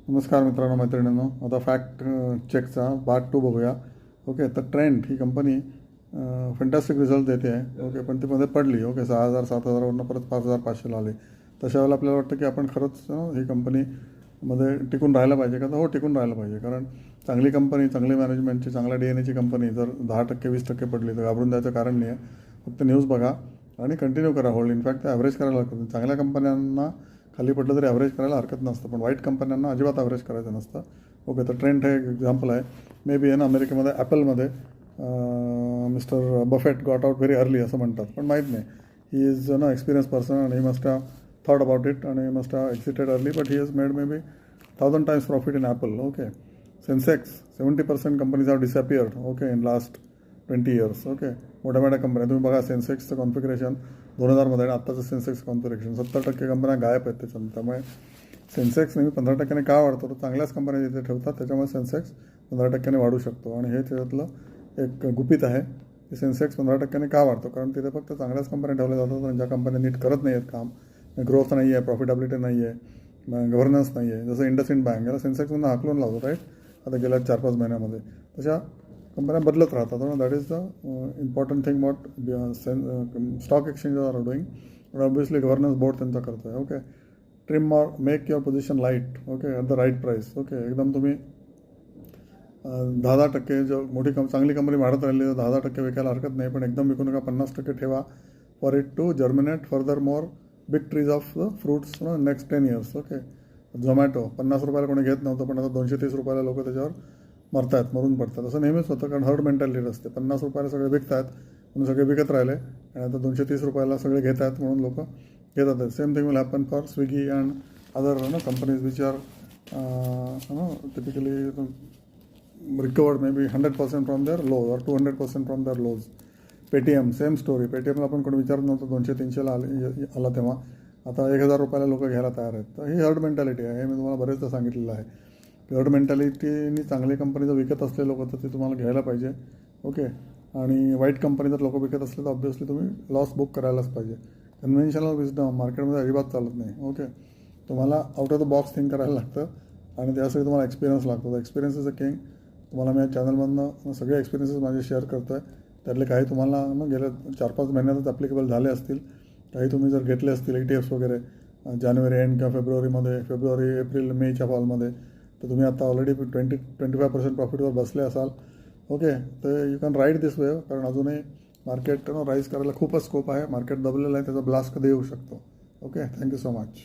नमस्कार मित्रांनो मैत्रिणींनो. आता फॅक्ट चेकचा पार्ट 2 बघूया. ओके, तर ट्रेंड ही कंपनी फॅन्टॅस्टिक रिझल्ट देते आहे. ओके, पण ती मध्ये पडली. ओके, 6,000 7,000वरनं परत 5,500ला आली. तशा वेळेला आपल्याला वाटतं की आपण खरंच ही कंपनीमध्ये टिकून राहायला पाहिजे का? तर हो, टिकून राहायला पाहिजे. कारण चांगली कंपनी, चांगली मॅनेजमेंटची, चांगल्या DNA ची कंपनी जर 10% 20% पडली तर घाबरून जायचं कारण नाही आहे. फक्त न्यूज बघा आणि कंटिन्यू करा होल्ड. इनफॅक्ट ॲव्हरेज करायला हरकत नाही. चांगल्या कंपन्यांना खाली पडलं तरी ॲव्हरेज करायला हरकत नसतं, पण वाईट कंपन्यांना अजिबात ॲव्हरेज करायचं नसतं. ओके, तर ट्रेंड हे एक एक्झाम्पल आहे. मे बी आहे ना, अमेरिकेमध्ये ॲपलमध्ये mister Buffett got out very early असं म्हणतात, पण माहीत नाही. ही इज ना एक्सपिरियन्स पर्सन आणि he must have thought about it आणि must have exited early, but he has made maybe 1,000 times profit in Apple. Okay, Sensex 70% companies have disappeared. Okay, in last 20 years. Okay, मोठ्या मोठ्या कंपन्या तुम्ही बघा, सेन्सेक्सचं configuration 2000मध्ये आणि आत्ताचं Sensex configuration 70% कंपन्या गायब आहेत त्याच्यानं. त्यामुळे सेन्सेक्स नेहमी 15% का वाढतो? तर चांगल्याच कंपन्या तिथे ठेवतात, त्याच्यामुळे सेन्सेक्स 15% वाढू शकतो. आणि हे त्याच्यातलं एक गुपित आहे की सेन्सेक्स 15% का वाढतो. कारण तिथे फक्त चांगल्याच कंपन्या ठेवल्या जातात आणि ज्या कंपन्या नीट करत नाही आहेत काम, ग्रोथ नाही आहे, प्रॉफिटेबिलिटी नाही आहे, गव्हर्नन्स नाही आहे. जसं इंडसइंड बँक याला सेन्सेक्समधून हाकलून लावतो, राईट, आता गेल्या 4-5 महिन्यामध्ये. तशा कंपन्या बदलत राहतात. That is the important thing what stock exchange are doing. पण ऑब्व्हियसली गव्हर्नन्स बोर्ड त्यांचा करतो आहे. Okay, trim or make your position light. Okay, at the right price. Okay, एकदम तुम्ही 10-10% जो मोठी चांगली कंपनी वाढत राहिली तर 10-10% विकायला हरकत नाही, पण एकदम विकू नका. 50% ठेवा for it to germinate further more big trees of the fruits next 10 years. Okay, Zomato 50 रुपयाला कोणी घेत नव्हतं, पण आता 230 रुपयाला लोक त्याच्यावर मरतायत, मरून पडतात. असं नेहमीच होतं, कारण हर्ड मेंटॅलिटी असते. 50 रुपयाला सगळे विकत आहेत म्हणून सगळे विकत राहिले आणि आता 230 रुपयाला सगळे घेत आहेत म्हणून लोक घेतात आहेत. Same thing will happen for Swiggy and other companies which are typically recovered maybe 100% from their lows or 200% from their lows. Paytm same story. पेटीएमला आपण कोणी विचारत नव्हतं, 200-300ला आला तेव्हा, आता 1,000 रुपयाला लोक घ्यायला तयार आहेत. तर ही हर्ड मेंटॅलिटी आहे. हे मी तुम्हाला बरेचदा सांगितलेलं आहे. हर्ड मेंटॅलिटीनी चांगली कंपनी जर विकत असले लोक तर ते तुम्हाला घ्यायला पाहिजे. ओके, आणि वाईट कंपनी जर लोक विकत असले तर ऑब्व्हियसली तुम्ही लॉस बुक करायलाच पाहिजे. कन्व्हेन्शनल विजडम मार्केटमध्ये अजिबात चालत नाही. ओके, तुम्हाला out of the box think करायला लागतं आणि त्यासाठी तुम्हाला एक्सपिरियन्स लागतो. Experience is a king. तुम्हाला मी या चॅनलमधनं सगळे एक्सपिरियन्सेस माझे शेअर करतो आहे. त्यातले काही तुम्हाला गेल्या 4-5 महिन्यातच ॲप्लिकेबल झाले असतील. काही तुम्ही जर घेतले असतील ETFs वगैरे जानेवारी एंड किंवा फेब्रुवारी एप्रिल मेच्या फॉलमध्ये, तर तुम्ही आता ऑलरेडी 20-25% प्रॉफिटवर बसले असाल. ओके, तर you can ride this way, कारण अजूनही मार्केट राईज करायला खूपच स्कोप आहे. मार्केट दबलेलं आहे, त्याचा ब्लास्ट कधी येऊ शकतो. Okay, thank you so much.